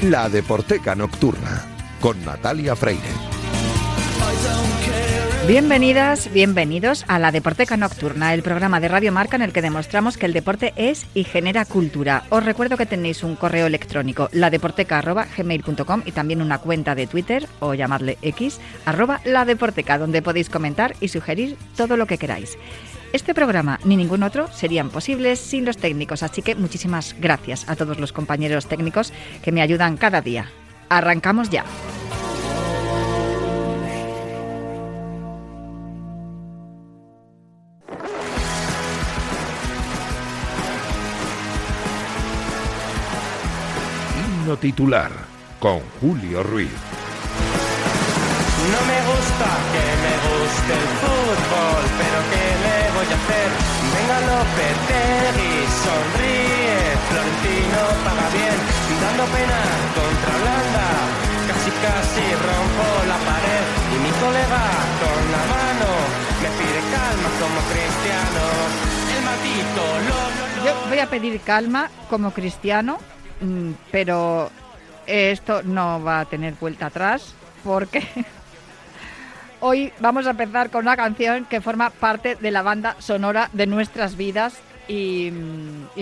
La Deporteca Nocturna, con Natalia Freire. Bienvenidas, bienvenidos a La Deporteca Nocturna, el programa de Radio Marca en el que demostramos que el deporte es y genera cultura. Os recuerdo que tenéis un correo electrónico, ladeporteca@gmail.com, y también una cuenta de Twitter, o llamadle X, @ladeporteca, donde podéis comentar y sugerir todo lo que queráis. Este programa ni ningún otro serían posibles sin los técnicos, así que muchísimas gracias a todos los compañeros técnicos que me ayudan cada día. Arrancamos ya. Himno titular, con Julio Ruiz. No me gusta que me guste el fútbol, pero ¿qué le voy a hacer? Venga Lopetegui, sonríe, Florentino paga bien, dando pena contra Holanda, casi rompo la pared, y mi colega con la mano me pide calma como Cristiano, el maldito Yo voy a pedir calma como Cristiano, pero esto no va a tener vuelta atrás, porque hoy vamos a empezar con una canción que forma parte de la banda sonora de nuestras vidas y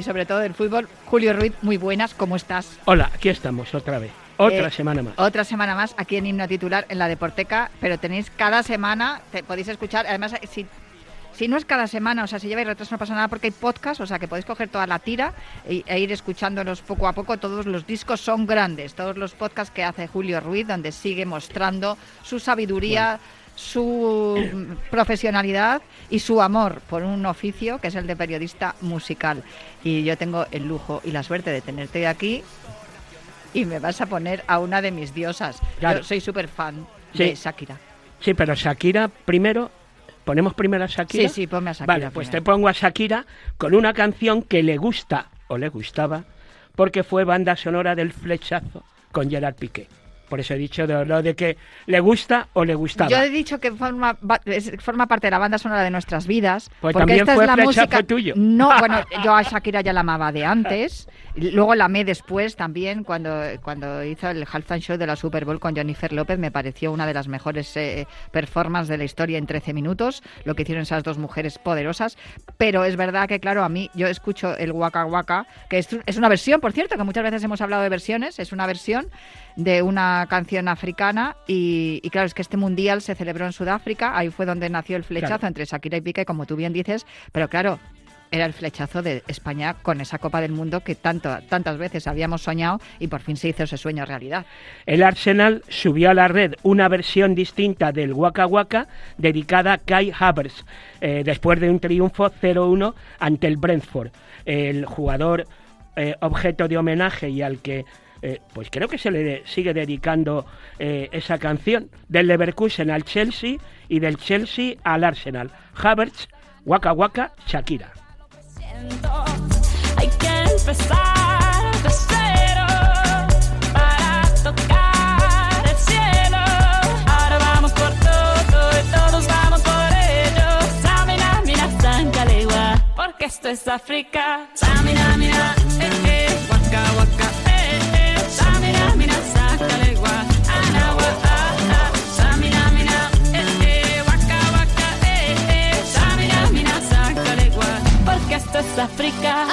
sobre todo del fútbol. Julio Ruiz, muy buenas, ¿cómo estás? Hola, aquí estamos otra vez, otra semana más. Otra semana más aquí en Himno Titular en La Deporteca, pero tenéis cada semana, podéis escuchar, además si no es cada semana, o sea, si lleváis retraso no pasa nada porque hay podcast, o sea, que podéis coger toda la tira e ir escuchándolos poco a poco. Todos los discos son grandes, todos los podcasts que hace Julio Ruiz, donde sigue mostrando su sabiduría, su profesionalidad y su amor por un oficio que es el de periodista musical. Y yo tengo el lujo y la suerte de tenerte aquí y me vas a poner a una de mis diosas. Claro. Yo soy súper fan Sí. de Shakira. Sí, pero Shakira primero. ¿Ponemos primero a Shakira? Sí, ponme a Shakira. Vale, pues primero. te pongo a Shakira con una canción que le gusta o le gustaba porque fue banda sonora del Flechazo con Gerard Piqué. Por eso he dicho de lo de que le gusta o le gustaba. Yo he dicho que forma parte de la banda sonora de nuestras vidas. Pues porque también esta fue es la Flechazo música tuyo. No, bueno, yo a Shakira ya la amaba de antes. Luego la amé después también cuando hizo el halftime show de la Super Bowl con Jennifer López. Me pareció una de las mejores performances de la historia en 13 minutos, lo que hicieron esas dos mujeres poderosas. Pero es verdad que, claro, a mí yo escucho el Waka Waka, que es una versión, por cierto, que muchas veces hemos hablado de versiones. Es una versión de una canción africana y claro, es que este mundial se celebró en Sudáfrica. Ahí fue donde nació el flechazo, claro, entre Shakira y Piqué, como tú bien dices, pero claro, era el flechazo de España con esa Copa del Mundo que tantas veces habíamos soñado y por fin se hizo ese sueño realidad. El Arsenal subió a la red una versión distinta del Waka Waka dedicada a Kai Havertz, después de un triunfo 0-1 ante el Brentford. El jugador objeto de homenaje y al que pues creo que se le sigue dedicando esa canción, del Leverkusen al Chelsea y del Chelsea al Arsenal. Havertz, Waka Waka, Shakira. Hay que empezar de cero para tocar el cielo. Ahora vamos por todo y todos vamos por ello. Samina, mira, Sancalegua, porque esto es África. Samina, mira, Waka Waka, Samina, mira, Sancalegua, Anawa, Samina, mira, Waka Waka, Samina, mira, Sancalegua, porque esto es África.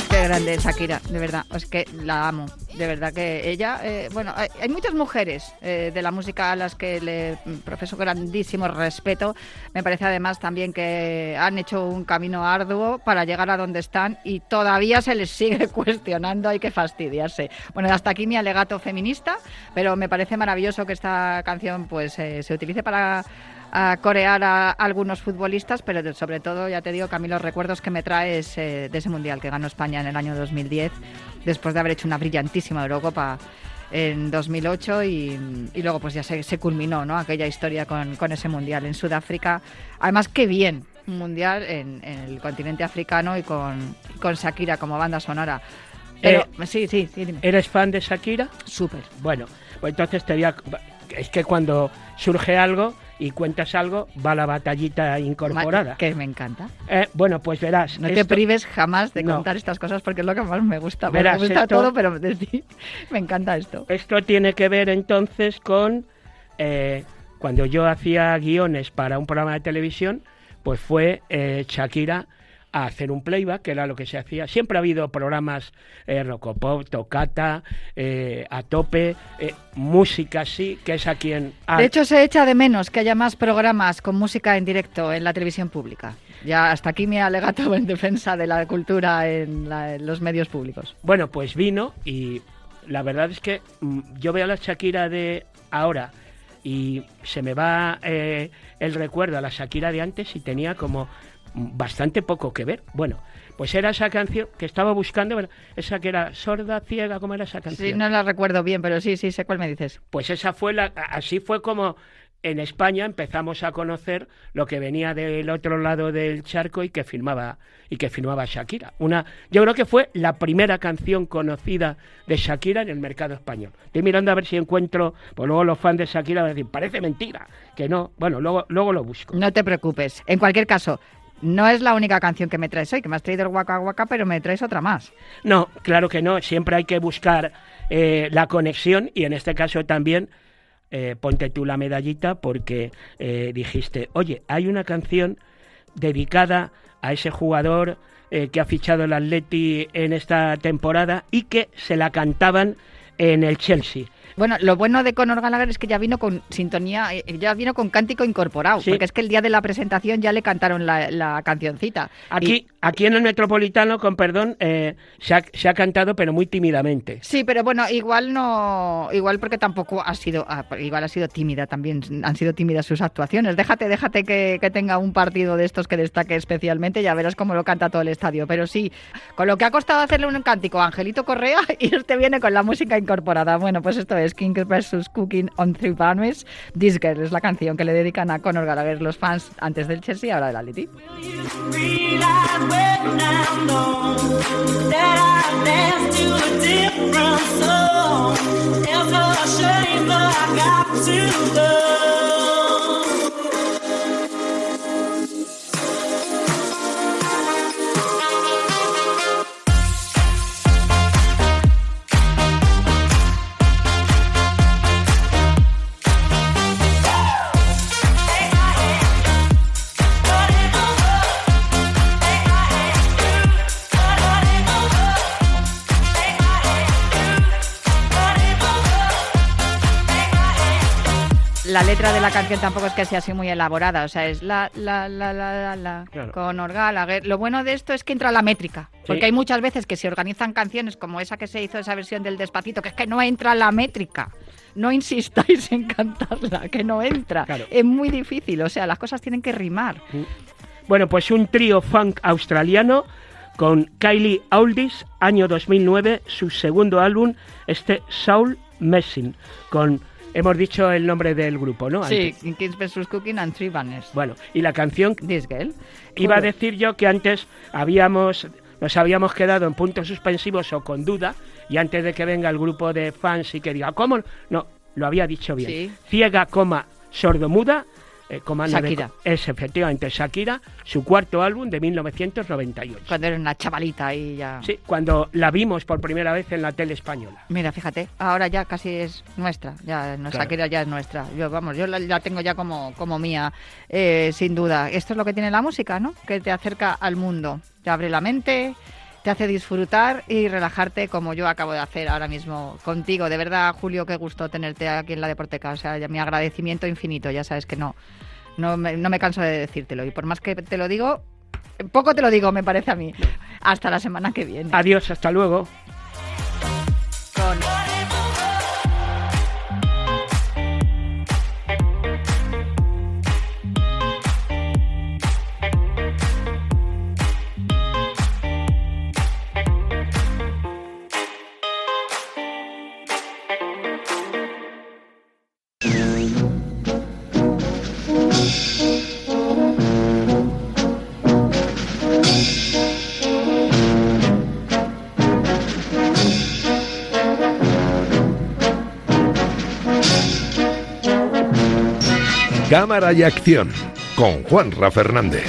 Qué grande es Shakira, de verdad, es que la amo, de verdad que ella, bueno, hay muchas mujeres de la música a las que le profeso grandísimo respeto. Me parece además también que han hecho un camino arduo para llegar a donde están y todavía se les sigue cuestionando, hay que fastidiarse. Bueno, hasta aquí mi alegato feminista, pero me parece maravilloso que esta canción pues se utilice para corear a algunos futbolistas, pero sobre todo, ya te digo, que a mí los recuerdos que me trae es de ese Mundial que ganó España en el año 2010, después de haber hecho una brillantísima Eurocopa en 2008 y luego pues ya se culminó, ¿no?, aquella historia con ese Mundial en Sudáfrica. Además, qué bien, un Mundial en el continente africano y con Shakira como banda sonora. Pero sí, dime. ¿Eres fan de Shakira? Súper. Bueno, pues entonces te voy a es que cuando surge algo y cuentas algo, va la batallita incorporada. Que me encanta. Bueno, pues verás. No te prives jamás de contar estas cosas porque es lo que más me gusta. Verás, me gusta esto, todo, pero me encanta esto. Esto tiene que ver entonces con cuando yo hacía guiones para un programa de televisión, pues fue Shakira a hacer un playback, que era lo que se hacía. Siempre ha habido programas Rocopop, Tocata, A Tope, música sí, que es a quien... De hecho, se echa de menos que haya más programas con música en directo en la televisión pública. Ya hasta aquí mi alegato en defensa de la cultura en los medios públicos. Bueno, pues vino y la verdad es que yo veo a la Shakira de ahora y se me va el recuerdo a la Shakira de antes y tenía como bastante poco que ver. Bueno, pues era esa canción que estaba buscando, bueno, esa que era sorda, ciega, ¿cómo era esa canción? Sí, no la recuerdo bien, pero sí, sé cuál me dices. Pues esa fue así fue como en España empezamos a conocer lo que venía del otro lado del charco y que filmaba Shakira. Yo creo que fue la primera canción conocida de Shakira en el mercado español. Estoy mirando a ver si encuentro, pues luego los fans de Shakira van a decir, parece mentira, que no. Bueno, luego lo busco. No te preocupes. En cualquier caso, no es la única canción que me traes hoy, que me has traído el Waka Waka, pero me traes otra más. No, claro que no. Siempre hay que buscar la conexión y en este caso también ponte tú la medallita porque dijiste, oye, hay una canción dedicada a ese jugador que ha fichado el Atleti en esta temporada y que se la cantaban en el Chelsea. Bueno, lo bueno de Conor Gallagher es que ya vino con sintonía, ya vino con cántico incorporado, sí. Porque es que el día de la presentación ya le cantaron la cancioncita. Aquí en el Metropolitano, con perdón, se ha cantado, pero muy tímidamente. Sí, pero bueno, igual porque tampoco ha sido tímida también, han sido tímidas sus actuaciones. Déjate que tenga un partido de estos que destaque especialmente, ya verás cómo lo canta todo el estadio. Pero sí, con lo que ha costado hacerle un cántico a Angelito Correa, y este viene con la música incorporada. Bueno, pues esto es King vs. Cooking on Three Banners. This Girl es la canción que le dedican a Conor Gallagher los fans antes del Chelsea y ahora del Atleti. La letra de la canción tampoco es que sea así muy elaborada, o sea, es la, claro. Conor Gallagher. Lo bueno de esto es que entra la métrica, porque Sí. hay muchas veces que se organizan canciones como esa que se hizo, esa versión del Despacito, que es que no entra la métrica. No insistáis en cantarla, que no entra. Claro. Es muy difícil, o sea, las cosas tienen que rimar. Bueno, pues un trío funk australiano con Kylie Auldis, año 2009, su segundo álbum, Soul Messing, con... Hemos dicho el nombre del grupo, ¿no? Sí, Antes. Kings vs. Cooking and Three Banners. Bueno, y la canción... This Girl. Iba a decir yo que antes nos habíamos quedado en puntos suspensivos o con duda, y antes de que venga el grupo de fans y que diga, ¿cómo? No, lo había dicho bien. Sí. Ciega, sordomuda, Shakira. Es efectivamente Shakira, su cuarto álbum de 1998. Cuando era una chavalita y ya... Sí, cuando la vimos por primera vez en la tele española. Mira, fíjate, ahora ya casi es nuestra, ya no, Claro. Shakira ya es nuestra. Yo la tengo ya como mía, sin duda. Esto es lo que tiene la música, ¿no? Que te acerca al mundo, te abre la mente, te hace disfrutar y relajarte como yo acabo de hacer ahora mismo contigo. De verdad, Julio, qué gusto tenerte aquí en la Deporteca. O sea, mi agradecimiento infinito, ya sabes que no me canso de decírtelo. Y por más que te lo digo, poco te lo digo, me parece a mí. Hasta la semana que viene. Adiós, hasta luego. Con... Cámara y acción con Juanra Fernández.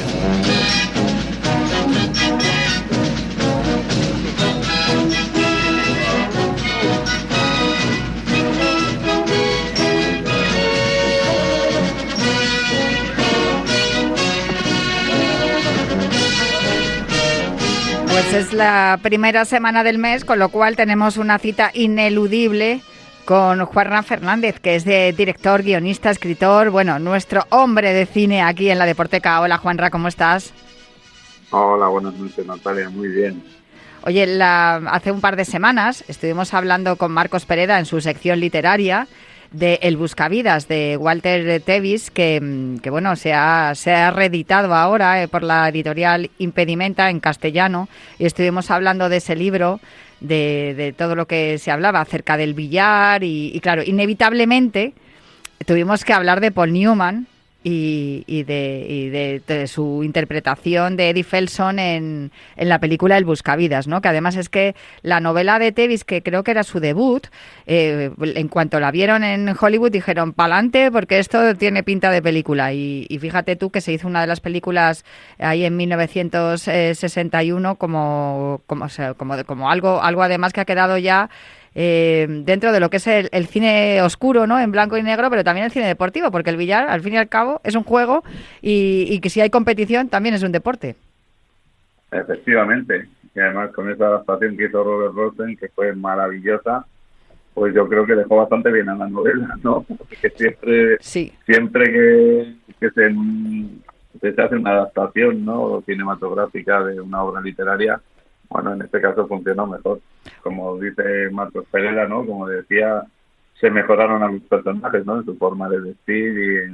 Pues es la primera semana del mes, con lo cual tenemos una cita ineludible con Juanra Fernández, que es director, guionista, escritor, bueno, nuestro hombre de cine aquí en la Deporteca. Hola, Juanra, ¿cómo estás? Hola, buenas noches, Natalia, muy bien. Oye, hace un par de semanas estuvimos hablando con Marcos Pereda en su sección literaria de El Buscavidas de Walter Tevis, que bueno, se ha reeditado ahora por la editorial Impedimenta en castellano, y estuvimos hablando de ese libro, de todo lo que se hablaba acerca del billar y claro, inevitablemente tuvimos que hablar de Paul Newman y de su interpretación de Eddie Felson en la película El Buscavidas, ¿no? Que además es que la novela de Tevis, que creo que era su debut, en cuanto la vieron en Hollywood dijeron pa'lante porque esto tiene pinta de película, y fíjate tú que se hizo una de las películas ahí en 1961 como algo además que ha quedado ya dentro de lo que es el cine oscuro, ¿no? En blanco y negro, pero también el cine deportivo, porque el billar, al fin y al cabo, es un juego y que si hay competición también es un deporte. Efectivamente, y además con esa adaptación que hizo Robert Rosen, que fue maravillosa, pues yo creo que dejó bastante bien a la novela, ¿no? Porque siempre que se hace una adaptación, ¿no?, cinematográfica de una obra literaria, bueno, en este caso funcionó mejor. Como dice Marcos Pereda, ¿no?, como decía, se mejoraron a los personajes, ¿no?, en su forma de vestir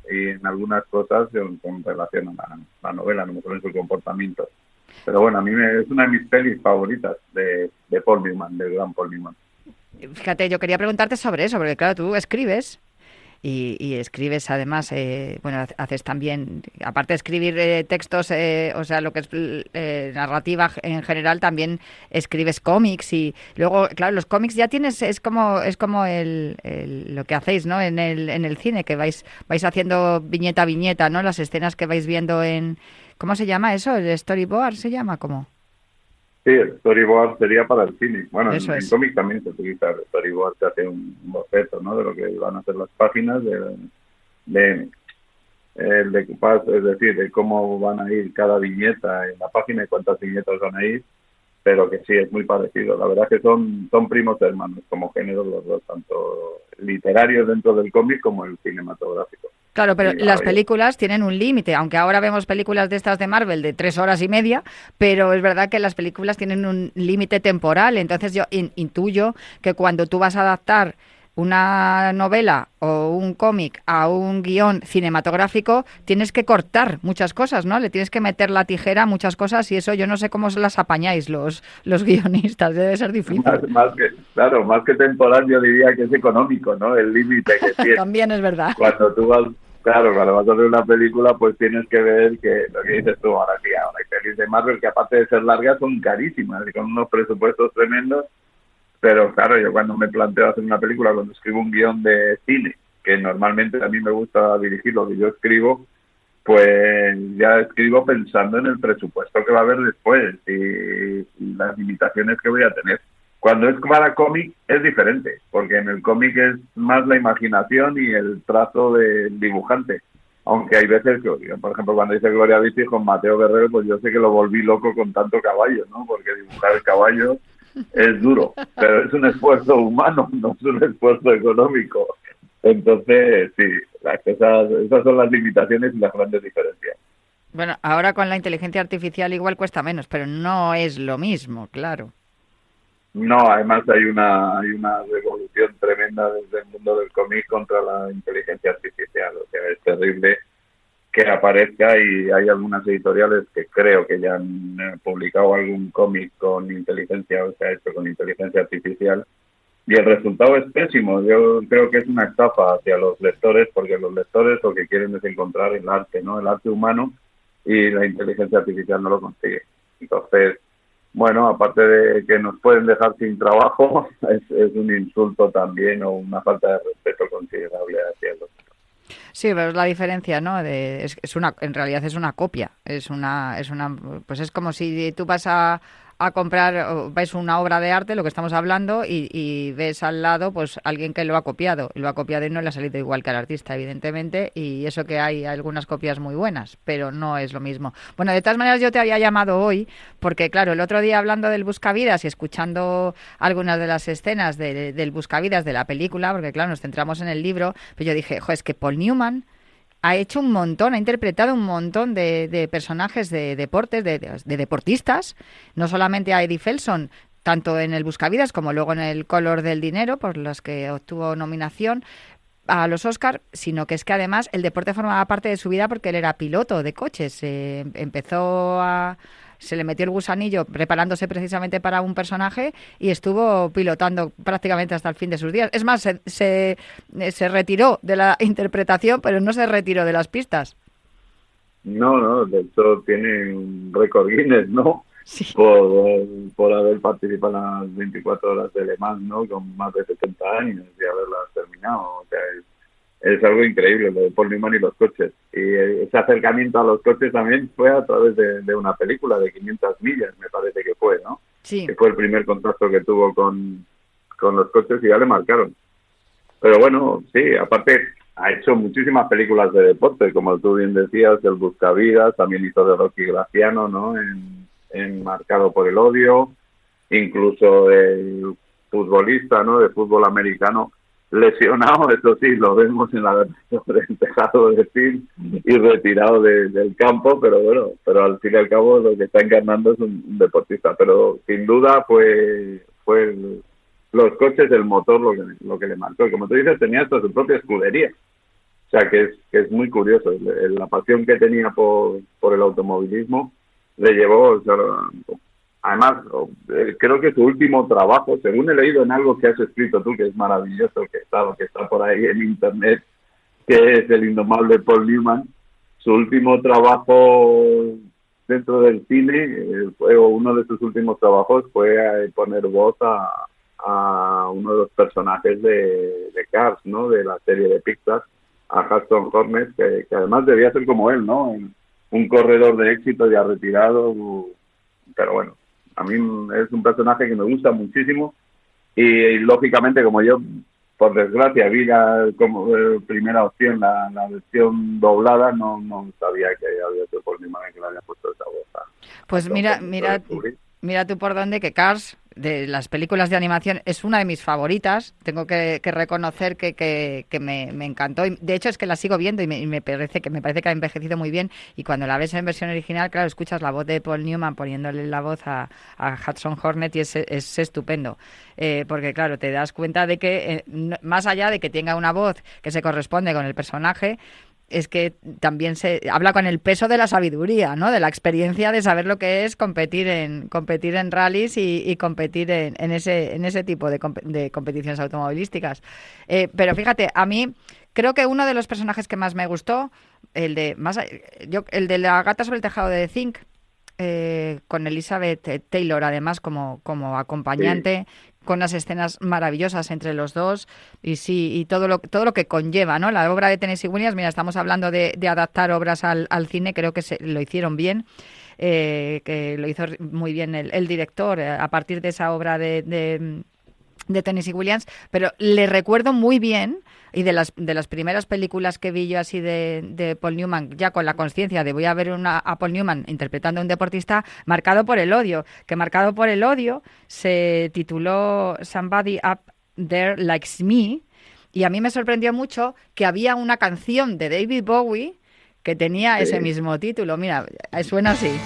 y en algunas cosas con relación a la novela, a lo mejor en su comportamiento. Pero bueno, a mí es una de mis pelis favoritas de Paul Newman, del gran Paul Newman. Fíjate, yo quería preguntarte sobre eso, porque claro, tú escribes y escribes además, bueno, haces también, aparte de escribir textos, o sea, lo que es narrativa en general, también escribes cómics, y luego, claro, los cómics ya tienes, es como lo que hacéis, ¿no?, en el cine, que vais haciendo viñeta a viñeta, ¿no?, las escenas que vais viendo en, ¿cómo se llama eso? ¿El storyboard se llama? ¿Cómo? Sí, el storyboard sería para el cine. Bueno, en cómic también se utiliza el storyboard, se hace un boceto, ¿no?, de lo que van a ser las páginas, es decir, de cómo van a ir cada viñeta en la página y cuántas viñetas van a ir, pero que sí, es muy parecido. La verdad es que son primos hermanos como género los dos, tanto literarios dentro del cómic como el cinematográfico. Claro, pero las películas tienen un límite, aunque ahora vemos películas de estas de Marvel de 3 horas y media, pero es verdad que las películas tienen un límite temporal. Entonces yo intuyo que cuando tú vas a adaptar una novela o un cómic a un guión cinematográfico, tienes que cortar muchas cosas, ¿no? Le tienes que meter la tijera a muchas cosas, y eso yo no sé cómo se las apañáis los guionistas, debe ser difícil. Más que temporal, yo diría que es económico, ¿no?, el límite que tiene. También es verdad. Cuando vas a hacer una película, pues tienes que ver que lo que dices tú ahora hay pelis de Marvel que, aparte de ser largas, son carísimas y con unos presupuestos tremendos. Pero claro, yo cuando me planteo hacer una película, cuando escribo un guión de cine, que normalmente a mí me gusta dirigir lo que yo escribo, pues ya escribo pensando en el presupuesto que va a haber después y las limitaciones que voy a tener. Cuando es para cómic es diferente, porque en el cómic es más la imaginación y el trazo del dibujante. Aunque hay veces que, por ejemplo, cuando hice Gloria Vici con Mateo Guerrero, pues yo sé que lo volví loco con tanto caballo, ¿no? Porque dibujar el caballo es duro, pero es un esfuerzo humano, no es un esfuerzo económico. Entonces, sí, esas son las limitaciones y las grandes diferencias. Bueno, ahora con la inteligencia artificial igual cuesta menos, pero no es lo mismo, claro. No, además hay una revolución tremenda desde el mundo del cómic contra la inteligencia artificial. O sea, es terrible que aparezca, y hay algunas editoriales que creo que ya han publicado algún cómic con inteligencia, o sea, hecho con inteligencia artificial, y el resultado es pésimo. Yo creo que es una estafa hacia los lectores, porque los lectores lo que quieren es encontrar el arte, ¿no?, el arte humano, y la inteligencia artificial no lo consigue. Entonces, bueno, aparte de que nos pueden dejar sin trabajo, es un insulto también, o una falta de respeto considerable hacia los. Sí, pero es la diferencia, ¿no? Es una, en realidad es una copia. Pues es como si tú vas a comprar, o ves una obra de arte, lo que estamos hablando, y ves al lado, pues alguien que lo ha copiado. Y lo ha copiado y no le ha salido igual que al artista, evidentemente. Y eso que hay algunas copias muy buenas, pero no es lo mismo. Bueno, de todas maneras yo te había llamado hoy, porque claro, el otro día hablando del Buscavidas y escuchando algunas de las escenas del Buscavidas de la película, porque claro, nos centramos en el libro, pues yo dije, es que Paul Newman ha hecho un montón, ha interpretado un montón de personajes de deportes, de deportistas, no solamente a Eddie Felson, tanto en el Buscavidas como luego en el Color del Dinero, por los que obtuvo nominación a los Oscar, sino que es que además el deporte formaba parte de su vida porque él era piloto de coches. Se le metió el gusanillo preparándose precisamente para un personaje y estuvo pilotando prácticamente hasta el fin de sus días. Es más, se retiró de la interpretación, pero no se retiró de las pistas. No, de hecho tiene un récord Guinness, ¿no? Sí. Por haber participado en las 24 horas de Le Mans, ¿no? Con más de 70 años y haberlas terminado. O sea, es algo increíble lo de Paul Newman y los coches. Y ese acercamiento a los coches también fue a través de una película de 500 millas, me parece que fue, ¿no? Sí. Que fue el primer contacto que tuvo con los coches y ya le marcaron. Pero bueno, sí, aparte ha hecho muchísimas películas de deporte, como tú bien decías, el Buscavidas, también hizo de Rocky Graciano, ¿no? En Marcado por el Odio, incluso el futbolista, ¿no? De fútbol americano, lesionado, eso sí, lo vemos en la versión del tejado de film y retirado del campo, pero bueno, pero al fin y al cabo lo que está encarnando es un deportista, pero sin duda fue los coches, el motor lo que le marcó. Y como tú dices, tenía hasta su propia escudería, o sea que es muy curioso, la pasión que tenía por el automovilismo le llevó, o sea, además, creo que su último trabajo, según he leído en algo que has escrito tú, que es maravilloso, que está por ahí en internet, que es El indomable Paul Newman, su último trabajo dentro del cine, uno de sus últimos trabajos fue poner voz a uno de los personajes de Cars, ¿no? De la serie de Pixar, a Hudson Hornet, que además debía ser como él, ¿no? Un corredor de éxito ya retirado, pero bueno, a mí es un personaje que me gusta muchísimo y lógicamente, como yo, por desgracia, vi como primera opción la versión doblada, no sabía que había sido Paul Newman que le había puesto esa voz. Pues mira tú por dónde que Cars, de las películas de animación, es una de mis favoritas. Tengo que reconocer que me encantó. De hecho, es que la sigo viendo y me parece que ha envejecido muy bien. Y cuando la ves en versión original, claro, escuchas la voz de Paul Newman poniéndole la voz a Hudson Hornet y es estupendo. Porque, claro, te das cuenta de que, más allá de que tenga una voz que se corresponde con el personaje, es que también se habla con el peso de la sabiduría, ¿no? De la experiencia de saber lo que es competir en rallies y competir en ese tipo de competiciones automovilísticas. Pero fíjate, a mí creo que uno de los personajes que más me gustó, el de la gata sobre el tejado de The Zinc, con Elizabeth Taylor además como acompañante, sí, con unas escenas maravillosas entre los dos y todo lo que conlleva, ¿no? La obra de Tennessee Williams, mira, estamos hablando de adaptar obras al cine, creo que lo hicieron bien, que lo hizo muy bien el director a partir de esa obra de Tennessee Williams, pero le recuerdo muy bien, y de las primeras películas que vi yo así de Paul Newman, ya con la conciencia de voy a ver a Paul Newman interpretando a un deportista, Marcado por el Odio, que Marcado por el Odio se tituló Somebody Up There Likes Me, y a mí me sorprendió mucho que había una canción de David Bowie que tenía ese mismo título. Mira, suena así.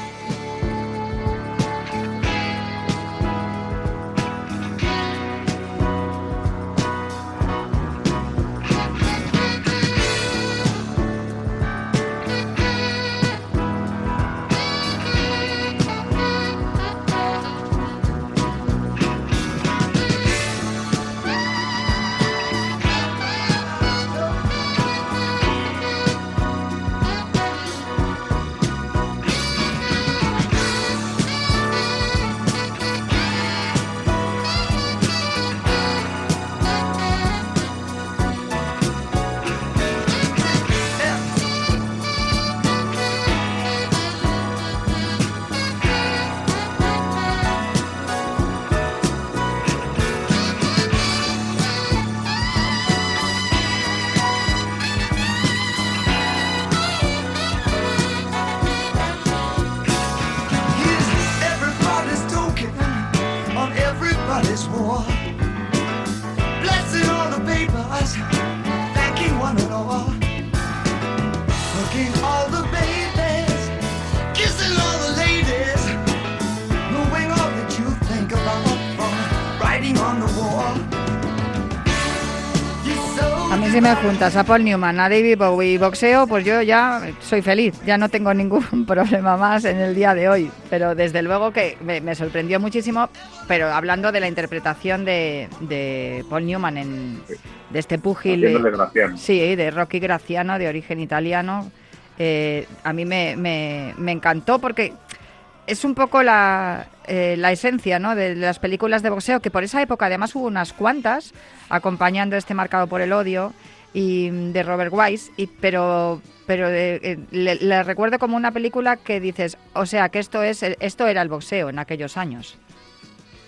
si me juntas a Paul Newman, a David Bowie y boxeo, pues yo ya soy feliz, ya no tengo ningún problema más en el día de hoy. Pero desde luego que me sorprendió muchísimo, pero hablando de la interpretación de Paul Newman, de este púgil, sí, de Rocky Graziano, de origen italiano, a mí me encantó porque es un poco la esencia, ¿no?, de las películas de boxeo, que por esa época además hubo unas cuantas, acompañando este Marcado por el Odio y de Robert Wise, pero le recuerdo como una película que dices, o sea, que esto era el boxeo en aquellos años.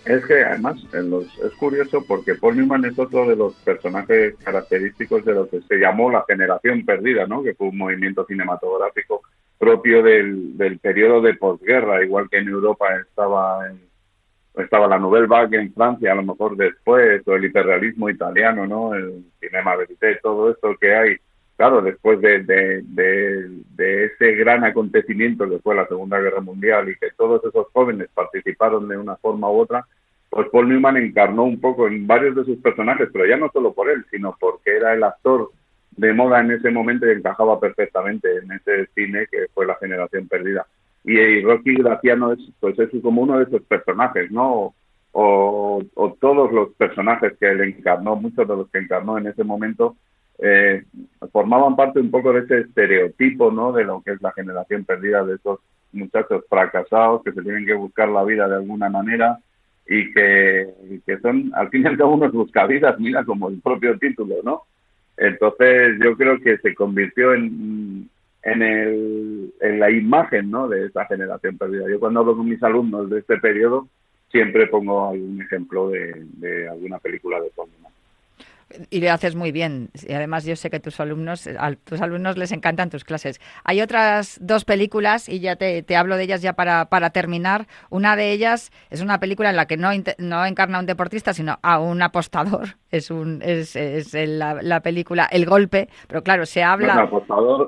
Es que además es curioso porque Paul Newman es otro de los personajes característicos de lo que se llamó la generación perdida, ¿no?, que fue un movimiento cinematográfico propio del periodo de posguerra, igual que en Europa estaba la Nouvelle Vague en Francia, a lo mejor después, o el hiperrealismo italiano, ¿no?, el cinema verité, todo esto que hay, claro, después de ese gran acontecimiento que fue la Segunda Guerra Mundial y que todos esos jóvenes participaron de una forma u otra, pues Paul Newman encarnó un poco en varios de sus personajes, pero ya no solo por él, sino porque era el actor de moda en ese momento y encajaba perfectamente en ese cine que fue la generación perdida. Y Rocky Graziano es como uno de esos personajes, ¿no? O todos los personajes que él encarnó, muchos de los que encarnó en ese momento, formaban parte un poco de ese estereotipo, ¿no?, de lo que es la generación perdida, de esos muchachos fracasados que se tienen que buscar la vida de alguna manera y que son, al fin y al cabo, unos buscavidas, mira, como el propio título, ¿no? Entonces yo creo que se convirtió en la imagen, ¿no?, de esa generación perdida. Yo cuando hablo con mis alumnos de este periodo siempre pongo algún ejemplo de alguna película de Paul Newman. Y le haces muy bien. Y además yo sé que a tus alumnos les encantan tus clases. Hay otras dos películas y ya te hablo de ellas ya para terminar. Una de ellas es una película en la que no encarna a un deportista, sino a un apostador. Es la película El Golpe, pero claro, se habla... No,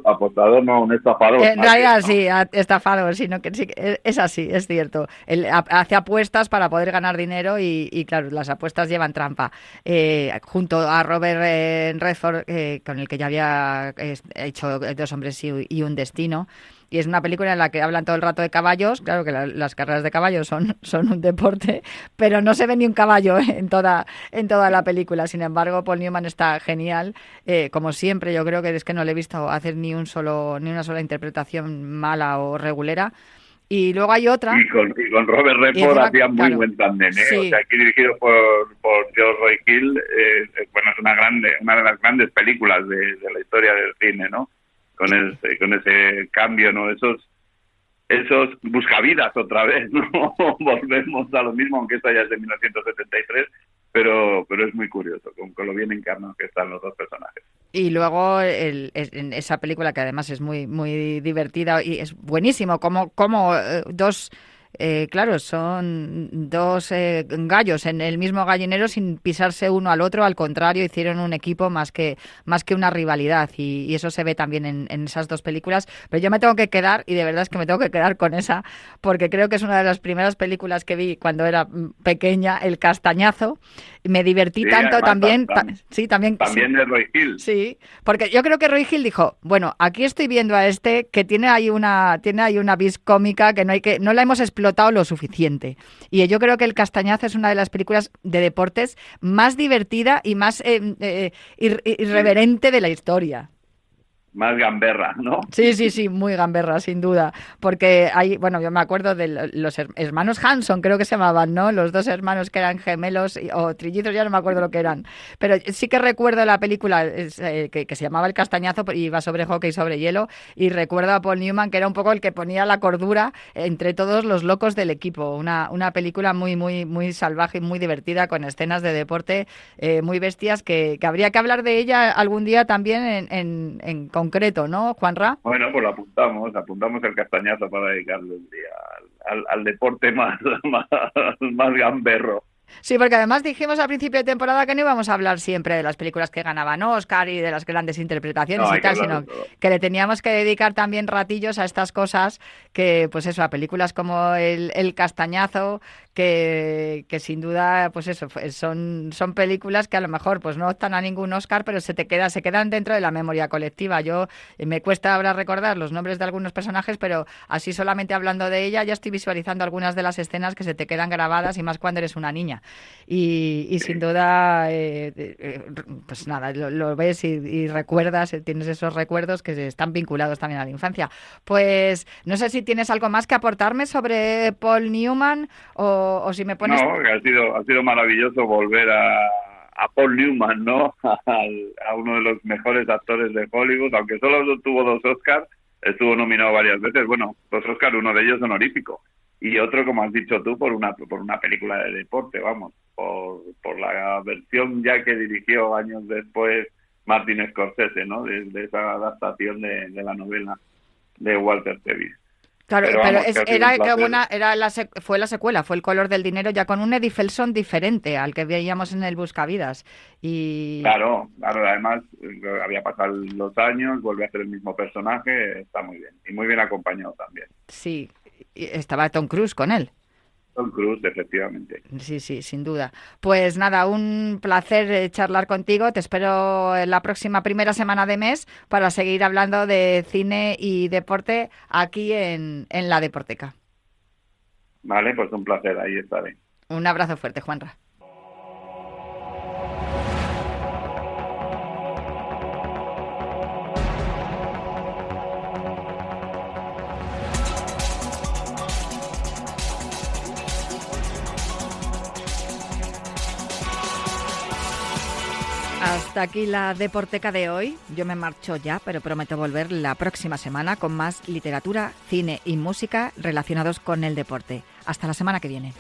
apostador no, un estafador. En realidad sí, estafador, sino que sí, es así, es cierto. Él hace apuestas para poder ganar dinero y claro, las apuestas llevan trampa. Junto a Robert Redford, con el que ya había hecho Dos hombres y un destino. Y es una película en la que hablan todo el rato de caballos. Claro que las carreras de caballos son un deporte, pero no se ve ni un caballo en toda la película. Sin embargo, Paul Newman está genial. Como siempre, yo creo que es que no le he visto hacer ni una sola interpretación mala o regulera. Y luego hay otra. Y con Robert Redford hacía muy buen tándem, ¿eh? Sí. O sea, aquí dirigido por George Roy Hill, bueno, es una de las grandes películas de la historia del cine, ¿no? Con ese cambio, ¿no? Esos buscavidas otra vez, ¿no? Volvemos a lo mismo, aunque esta ya es de 1973, pero es muy curioso con lo bien encarnados que están los dos personajes. Y luego en esa película, que además es muy, muy divertida y es buenísimo, como dos... claro, son dos gallos en el mismo gallinero sin pisarse uno al otro, al contrario, hicieron un equipo más que una rivalidad y eso se ve también en esas dos películas, pero yo me tengo que quedar, y de verdad es que me tengo que quedar con esa, porque creo que es una de las primeras películas que vi cuando era pequeña, El Castañazo, me divertí tanto también. También de Roy Hill. Sí, porque yo creo que Roy Hill dijo, bueno, aquí estoy viendo a este que tiene ahí una vis cómica que no la hemos explotado lo suficiente. Y yo creo que El Castañazo es una de las películas de deportes más divertida y más irreverente de la historia. Más gamberra, ¿no? Sí, muy gamberra, sin duda. Porque yo me acuerdo de los hermanos Hanson, creo que se llamaban, ¿no? Los dos hermanos que eran gemelos o trillizos, ya no me acuerdo lo que eran. Pero sí que recuerdo la película que se llamaba El Castañazo, y iba sobre hockey sobre hielo, y recuerdo a Paul Newman, que era un poco el que ponía la cordura entre todos los locos del equipo. Una película muy, muy, muy salvaje y muy divertida, con escenas de deporte muy bestias, que habría que hablar de ella algún día también en concreto, ¿no, Juanra? Bueno, pues apuntamos El Castañazo para dedicarle un día al deporte más gamberro. Sí, porque además dijimos al principio de temporada que no íbamos a hablar siempre de las películas que ganaban Oscar y de las grandes interpretaciones y tal, sino que le teníamos que dedicar también ratillos a estas cosas, que pues eso, a películas como el Castañazo, que sin duda, pues eso, son películas que a lo mejor pues no optan a ningún Oscar, pero se quedan dentro de la memoria colectiva. Yo me cuesta ahora recordar los nombres de algunos personajes, pero así solamente hablando de ella ya estoy visualizando algunas de las escenas que se te quedan grabadas, y más cuando eres una niña. Y sin duda, pues nada, lo ves y recuerdas, tienes esos recuerdos que están vinculados también a la infancia. Pues no sé si tienes algo más que aportarme sobre Paul Newman o si me pones... No, que ha sido maravilloso volver a Paul Newman, ¿no? A uno de los mejores actores de Hollywood, aunque solo tuvo 2 Oscars, estuvo nominado varias veces. Bueno, 2 Oscars, uno de ellos honorífico. Y otro, como has dicho tú, por una película de deporte, vamos, por la versión ya que dirigió años después Martin Scorsese, ¿no? De esa adaptación de la novela de Walter Tevis. Claro, pero vamos, fue la secuela, fue El color del dinero, ya con un Eddie Felson diferente al que veíamos en el Buscavidas. Y... Claro, además había pasado los años, vuelve a hacer el mismo personaje, está muy bien. Y muy bien acompañado también. Sí, estaba Tom Cruise con él. Tom Cruise, efectivamente. Sí, sin duda. Pues nada, un placer charlar contigo. Te espero en la próxima primera semana de mes para seguir hablando de cine y deporte aquí en La Deporteca. Vale, pues un placer, ahí estaré. Un abrazo fuerte, Juanra. Hasta aquí la Deporteca de hoy. Yo me marcho ya, pero prometo volver la próxima semana con más literatura, cine y música relacionados con el deporte. Hasta la semana que viene.